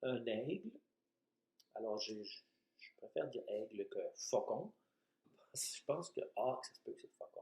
un aigle. Alors, je préfère dire aigle que faucon. Je pense que ça se peut que c'est faucon.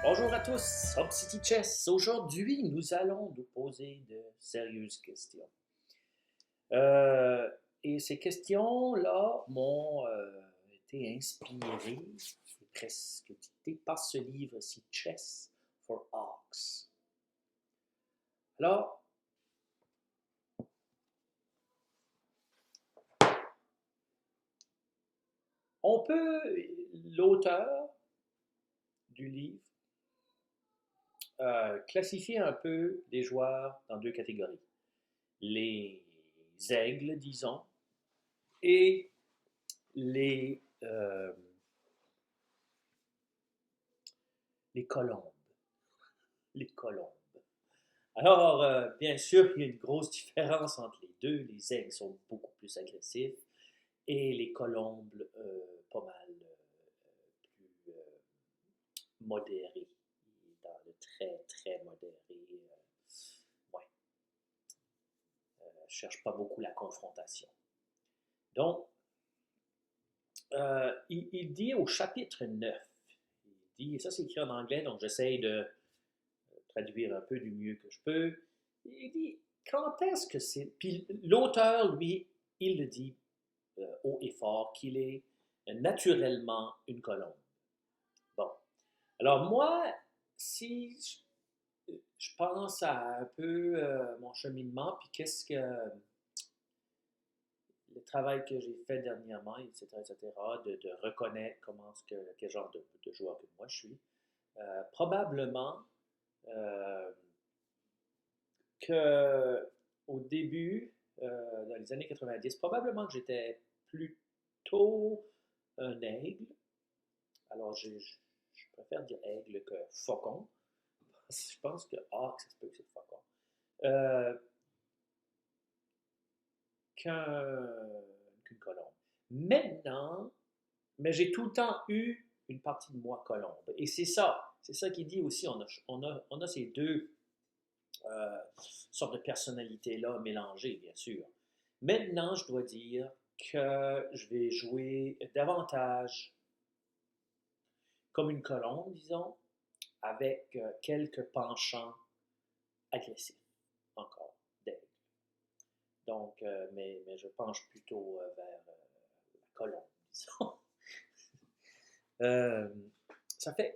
Bonjour à tous, Hop City Chess. Aujourd'hui, nous allons nous poser de sérieuses questions. Et ces questions-là m'ont été inspirées et presque dictées par ce livre-ci, Chess for Hawks. Alors, l'auteur du livre, classifier un peu les joueurs dans deux catégories. Les aigles, disons, et les colombes. Les colombes. Alors, bien sûr, il y a une grosse différence entre les deux. Les aigles sont beaucoup plus agressifs et les colombes, pas mal plus modérés. Dans le très, très modéré. Ouais. Je cherche pas beaucoup la confrontation. Donc, il dit au chapitre 9, il dit, et ça c'est écrit en anglais, donc j'essaye de traduire un peu du mieux que je peux. Il dit, quand est-ce que c'est... Puis l'auteur, lui, il le dit haut et fort qu'il est naturellement une colombe. Bon. Alors moi, si je pense à un peu mon cheminement, puis qu'est-ce que... le travail que j'ai fait dernièrement, etc., de reconnaître quel genre de joueur que moi je suis. Probablement que au début, dans les années 90, probablement que j'étais plutôt un aigle. Alors, je préfère dire aigle que faucon. Je pense que ça se peut que c'est faucon. Euh, qu'une colombe. Maintenant, mais j'ai tout le temps eu une partie de moi colombe. Et c'est ça qu'il dit aussi. On a ces deux sortes de personnalités-là mélangées, bien sûr. Maintenant, je dois dire que je vais jouer davantage comme une colombe, disons, avec quelques penchants agressifs, encore, d'aigle. Donc, mais je penche plutôt vers la colombe, disons. Euh,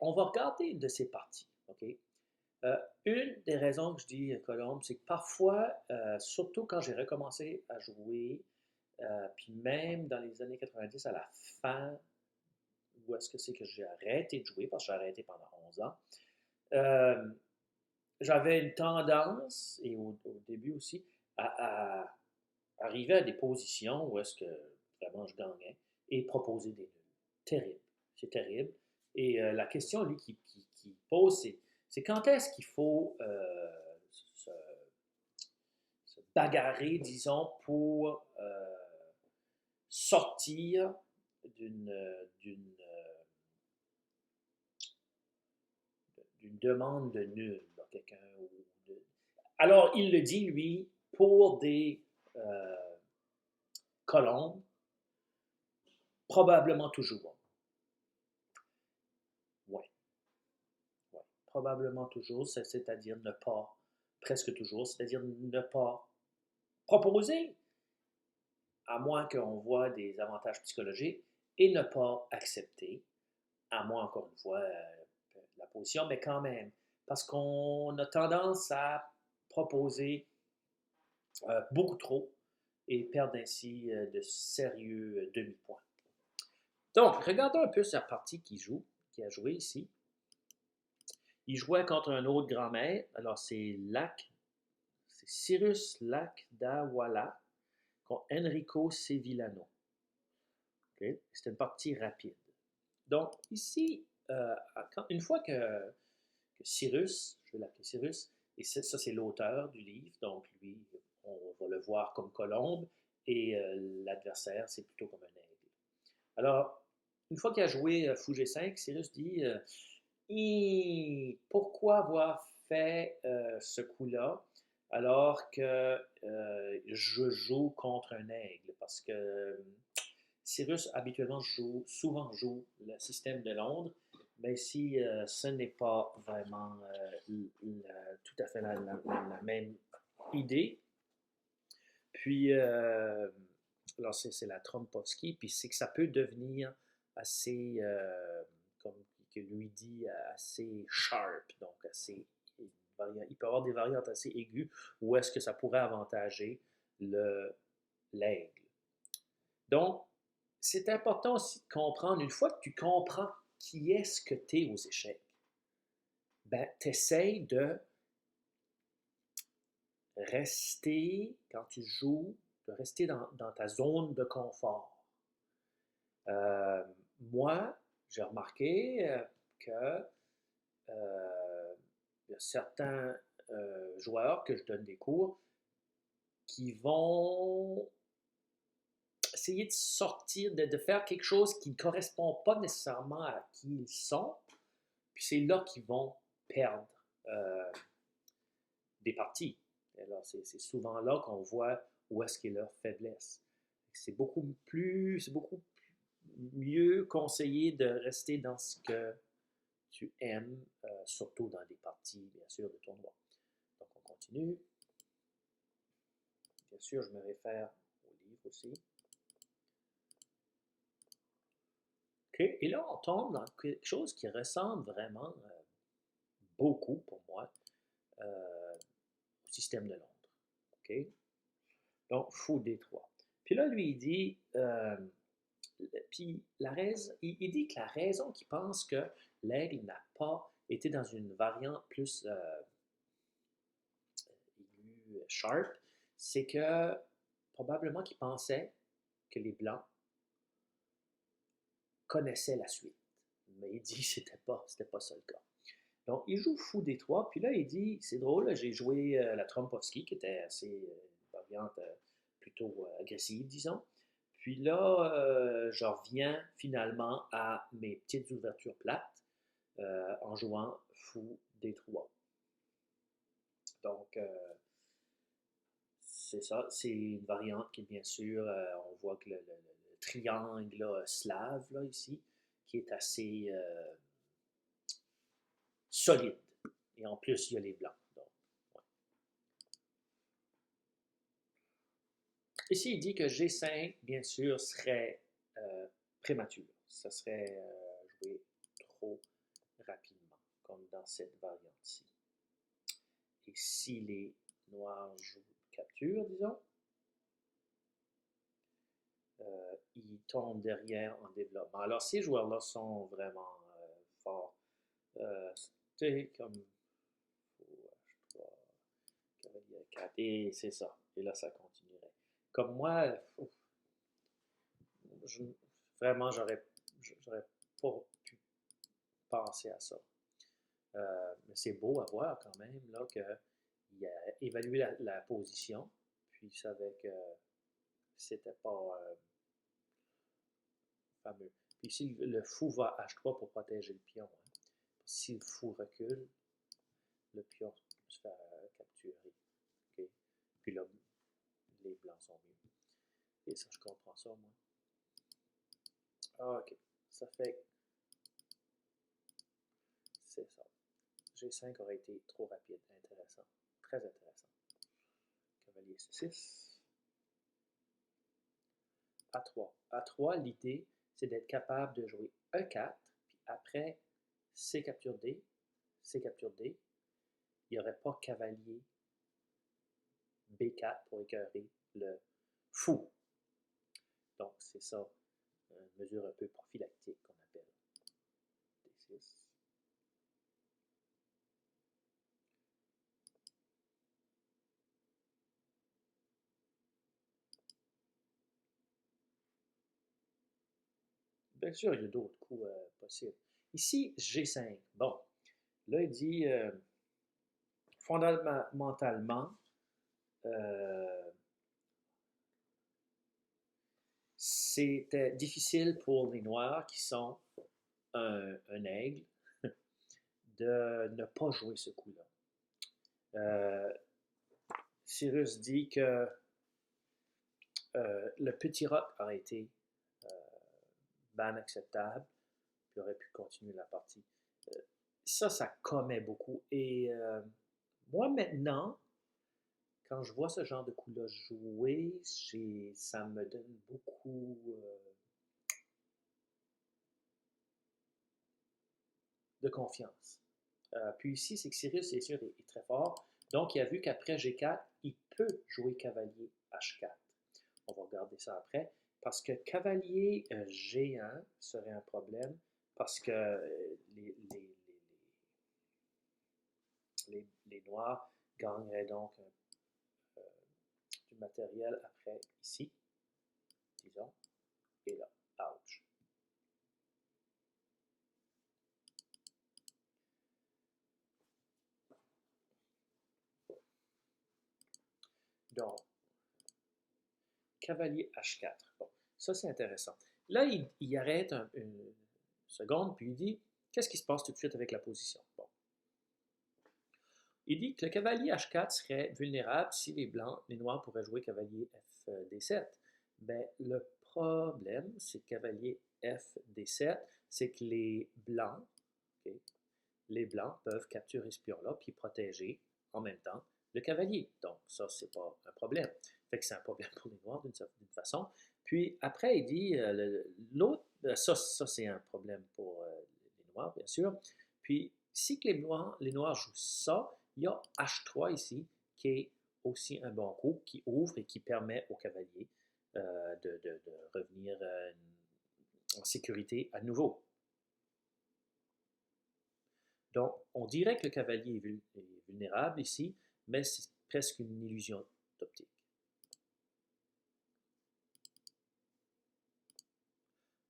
on va regarder de ces parties, OK? Une des raisons que je dis colombe, c'est que parfois, surtout quand j'ai recommencé à jouer, puis même dans les années 90, à la fin, où est-ce que c'est que j'ai arrêté de jouer, parce que j'ai arrêté pendant 11 ans, euh, j'avais une tendance, et au début aussi, à arriver à des positions où est-ce que vraiment je gagnais et proposer des nuls. Terrible. C'est terrible. Et la question, lui, qui pose, c'est quand est-ce qu'il faut se, se bagarrer, disons, pour sortir d'une demande de nul dans quelqu'un. Alors, il le dit, lui, pour des colombes, probablement toujours. Oui, ouais. Probablement toujours, c'est-à-dire ne pas, presque toujours, c'est-à-dire ne pas proposer, à moins qu'on voit des avantages psychologiques, et ne pas accepter, à moins, encore une fois, la position, mais quand même, parce qu'on a tendance à proposer beaucoup trop et perdre ainsi de sérieux demi-points. Donc, regardons un peu sa partie qui a joué ici. Il jouait contre un autre grand maître, alors c'est Cyrus Lakdawala contre Enrico Sevillano. Okay? C'était une partie rapide. Donc, ici, une fois que Cyrus, je vais l'appeler Cyrus, Et ça, c'est l'auteur du livre, donc lui, on va le voir comme colombe, et l'adversaire, c'est plutôt comme un aigle. Alors, une fois qu'il a joué fou G5, Cyrus dit pourquoi avoir fait ce coup-là alors que je joue contre un aigle? Parce que Cyrus habituellement souvent joue le système de Londres, mais ici ce n'est pas vraiment tout à fait la même idée. Puis, alors c'est la Trompowski, puis c'est que ça peut devenir assez, comme que lui dit, assez sharp, donc assez, il peut avoir des variantes assez aiguës, ou est-ce que ça pourrait avantager l'aigle. Donc, c'est important aussi de comprendre, une fois que tu comprends qui est-ce que tu es aux échecs, ben, tu essaies de rester, quand tu joues, de rester dans ta zone de confort. Euh, Moi, j'ai remarqué que il y a certains joueurs que je donne des cours qui vont essayer de sortir, de faire quelque chose qui ne correspond pas nécessairement à qui ils sont, puis c'est là qu'ils vont perdre euh, des parties. Alors, c'est souvent là qu'on voit où est-ce qu'est leur faiblesse. C'est beaucoup mieux conseillé de rester dans ce que tu aimes, surtout dans des parties, bien sûr, de tournoi. Donc, on continue. Bien sûr, je me réfère au livre aussi. OK. Et là, on tombe dans quelque chose qui ressemble vraiment beaucoup, pour moi, au système de Londres. OK? Donc, fou Détroit. Puis là, lui, il dit, puis il dit que la raison qu'il pense que l'aigle n'a pas été dans une variante plus aiguë, sharp, c'est que probablement qu'il pensait que les Blancs connaissaient la suite. Mais il dit que c'était pas ça le cas. Donc, il joue fou Détroit, puis là, il dit, c'est drôle, j'ai joué la Trompowski, qui était assez variante plutôt agressive, disons. Puis là, je reviens finalement à mes petites ouvertures plates en jouant fou Détroit. Donc, c'est ça, c'est une variante qui, bien sûr, on voit que le triangle là, slave, là, ici, qui est assez solide. Et en plus, il y a les blancs. Donc, ouais. Ici, il dit que G5, bien sûr, serait prématuré. Ça serait joué trop rapidement, comme dans cette variante-ci. Et si les noirs jouent capture, disons, ils tombent derrière en développement. Alors, ces joueurs-là sont vraiment forts. Tu comme H3, cavalier 4, et c'est ça. Et là, ça continuerait. Comme moi, je, vraiment, j'aurais pas pu penser à ça. Mais c'est beau à voir quand même, là, qu'il a évalué la position, puis il savait que c'était pas fameux. Puis ici, le fou va H3 pour protéger le pion. Hein. Si le fou recule, le pion se fait capturer. Okay? Puis là, les blancs sont mieux. Et ça, je comprends ça, moi. Ah, ok. Ça fait. C'est ça. G5 aurait été trop rapide. Intéressant. Très intéressant. Cavalier C6. A3. A3, l'idée, c'est d'être capable de jouer E4, puis après C capture D, C capture D, il n'y aurait pas cavalier B4 pour écœurer le fou. Donc, c'est ça, une mesure un peu prophylactique qu'on appelle D6. Bien sûr, il y a d'autres coups possibles. Ici, G5. Bon, là, il dit fondamentalement, c'était difficile pour les Noirs qui sont un aigle de ne pas jouer ce coup-là. Cyrus dit que le petit roc aurait été ban acceptable, puis aurait pu continuer la partie. Ça commet beaucoup. Et moi, maintenant, quand je vois ce genre de coup-là jouer, ça me donne beaucoup de confiance. Puis ici, c'est que Cyrus, c'est sûr, est très fort. Donc, il a vu qu'après G4, il peut jouer cavalier H4. On va regarder ça après. Parce que cavalier G1 serait un problème. Parce que les Noirs gagneraient donc du matériel après ici, disons, et là. Ouch. Donc, cavalier H4. Bon, ça c'est intéressant. Là, il arrête une seconde, puis il dit, qu'est-ce qui se passe tout de suite avec la position? Bon. Il dit que le cavalier H4 serait vulnérable si les Noirs pourraient jouer cavalier FD7. Ben, le problème, c'est que cavalier FD7, c'est que les Blancs peuvent capturer ce pion-là, puis protéger en même temps le cavalier. Donc, ça, c'est pas un problème. Fait que c'est un problème pour les Noirs d'une façon. Puis après, il dit, l'autre, ça c'est un problème pour les Noirs, bien sûr. Puis, si que les Noirs jouent ça, il y a H3 ici, qui est aussi un bon coup, qui ouvre et qui permet au cavalier de revenir en sécurité à nouveau. Donc, on dirait que le cavalier est vulnérable ici, mais c'est presque une illusion d'optique.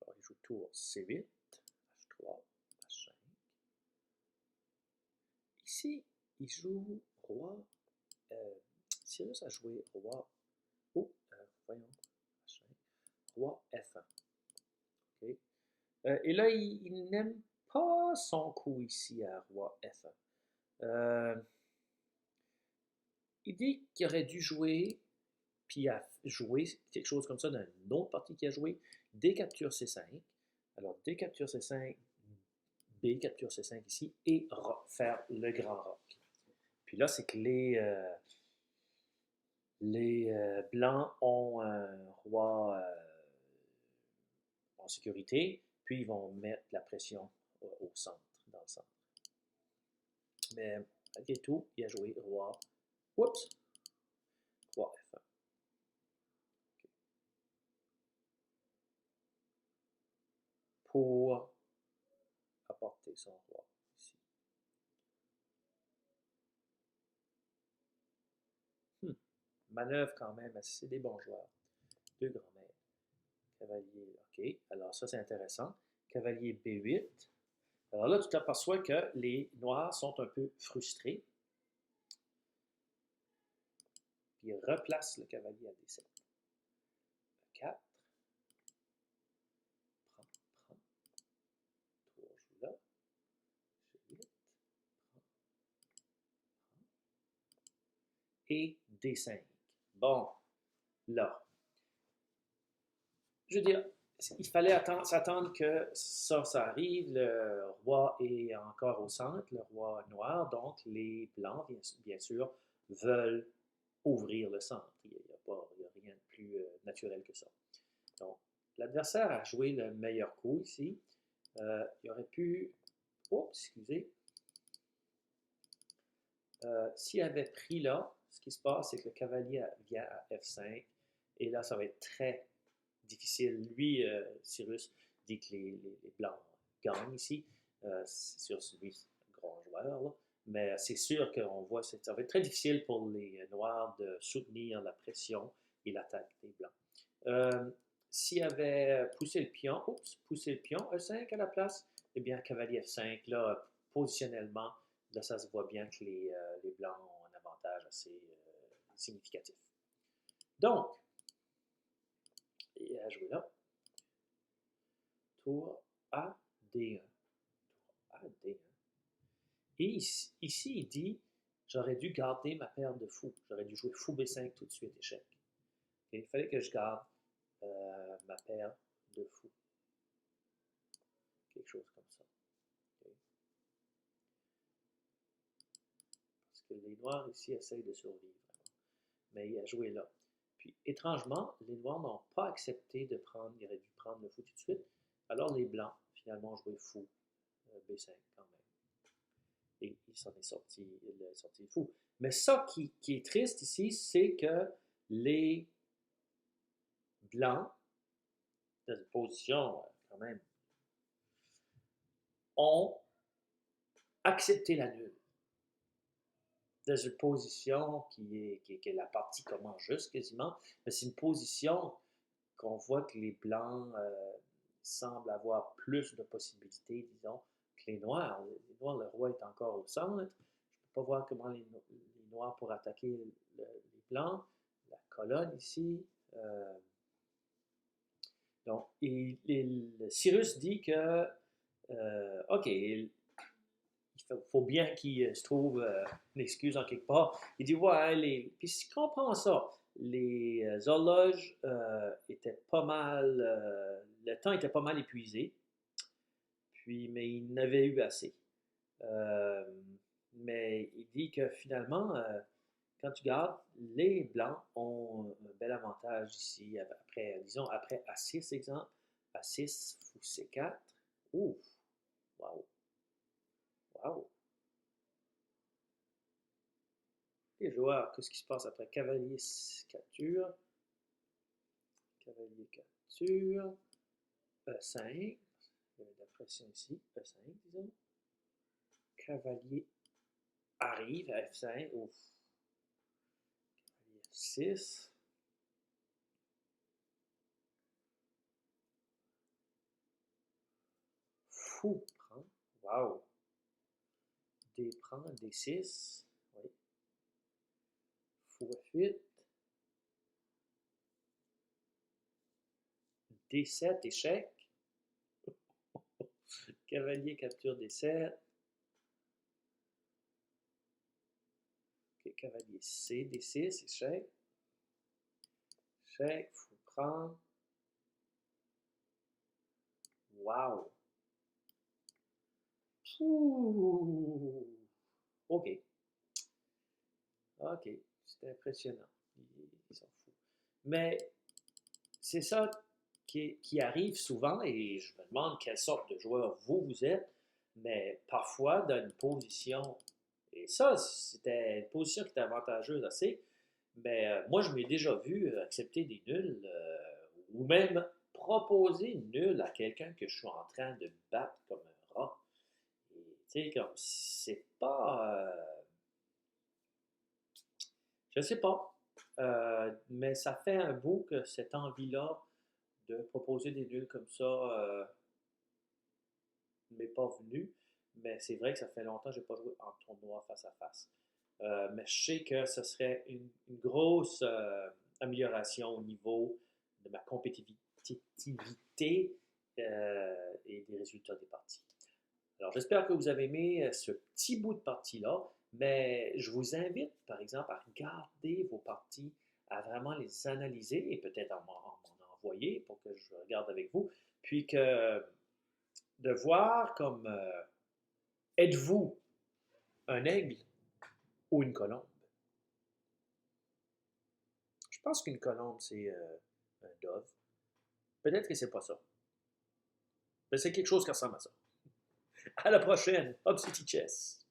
Alors, il joue tour C8, H3, H5. Ici, il joue roi. Cyrus a joué roi. Voyons. H5. Roi F1. Okay. Et là, il n'aime pas son coup ici à roi F1. Il dit qu'il aurait dû jouer, puis a joué quelque chose comme ça dans une autre partie qu'il a joué, D capture C5. Alors, D capture C5, B capture C5 ici, et faire le grand roc. Puis là, c'est que les Blancs ont un roi en sécurité, puis ils vont mettre la pression au centre, dans le centre. Mais malgré tout, il a joué roi. Oups! Roi F1. Okay. Pour apporter son roi ici. Manœuvre quand même, c'est des bons joueurs. Deux grands maîtres. Cavalier, ok. Alors ça c'est intéressant. Cavalier B8. Alors là, tu t'aperçois que les Noirs sont un peu frustrés. Puis ils replacent le cavalier à D7. 4. Prends. Tour joue là. G8. Prends. Et D5. Bon, là. Je veux dire, il fallait s'attendre que ça arrive. Le roi est encore au centre, le roi noir, donc les blancs, bien sûr, veulent ouvrir le centre. Il n'y a rien de plus naturel que ça. Donc, l'adversaire a joué le meilleur coup ici. Il aurait pu... Oh, excusez. S'il avait pris là, ce qui se passe, c'est que le cavalier vient à F5, et là, ça va être très difficile. Lui, Cyrus, dit que les Blancs gagnent ici. C'est sûr, lui, c'est un grand joueur, là. Mais c'est sûr qu'on voit, ça va être très difficile pour les Noirs de soutenir la pression et l'attaque des Blancs. S'il avait poussé le pion, E5 à la place, eh bien, cavalier F5, là, positionnellement, Là, ça se voit bien que les blancs ont un avantage assez significatif. Donc, et à jouer là, tour A, D1. Tour A, D1. Et ici, il dit, j'aurais dû garder ma paire de fous. J'aurais dû jouer fou B5 tout de suite, échec. Et il fallait que je garde ma paire de fous. Quelque chose comme ça. Okay. Parce que les noirs ici essayent de survivre. Mais il a joué là. Puis, étrangement, les noirs n'ont pas accepté de prendre, il aurait dû prendre le fou tout de suite. Alors, les blancs, finalement, ont joué fou, B5 quand même. Et il s'en est sorti, il est sorti fou. Mais ça qui est triste ici, c'est que les blancs, dans une position quand même, ont accepté la nulle. Dans une position qui est la partie commence juste quasiment, mais c'est une position qu'on voit que les blancs semblent avoir plus de possibilités, disons, que les noirs. Les noirs, le roi est encore au centre. Je ne peux pas voir comment les noirs pourraient attaquer les blancs. La colonne ici. Donc, Cyrus dit que, OK, il faut bien qu'il se trouve une excuse en quelque part. Il dit, ouais, puis je comprends ça. Les horloges étaient pas mal, le temps était pas mal épuisé, puis, mais il n'avait eu assez. Mais il dit que finalement, quand tu gardes, les blancs ont un bel avantage ici, après, disons, après A6, exemple, A6 ou C4. Ouf, wow, wow. Et je vois qu'est-ce qui se passe après cavalier capture, cavalier capture, E5, il y avait de la pression ici, E5 disons, cavalier arrive à F5, ouf, cavalier F6, fou prend, wow, D prend, D6, oui, fou F8, D7, échec, cavalier capture D7, okay, cavalier C, D6, échec, échec, fou prend, wow, ouh, ok, ok, c'est impressionnant, ils s'en foutent. Mais c'est ça qui arrive souvent, et je me demande quelle sorte de joueur vous êtes, mais parfois dans une position, et ça, c'était une position qui était avantageuse assez, mais moi, je m'ai déjà vu accepter des nuls, ou même proposer une nulle à quelqu'un que je suis en train de battre comme un rat. Et tu sais, comme, c'est pas... je sais pas, mais ça fait un bout que cette envie-là de proposer des nuls comme ça ne m'est pas venue. Mais c'est vrai que ça fait longtemps que je n'ai pas joué en tournoi face à face. Mais je sais que ce serait une grosse amélioration au niveau de ma compétitivité et des résultats des parties. Alors, j'espère que vous avez aimé ce petit bout de partie-là, mais je vous invite, par exemple, à regarder vos parties, à vraiment les analyser et peut-être m'en envoyer pour que je regarde avec vous, puis que de voir comme êtes-vous un aigle ou une colombe? Je pense qu'une colombe, c'est un dove. Peut-être que c'est pas ça. Mais c'est quelque chose qui ressemble à ça. À la prochaine. Hop, Chess.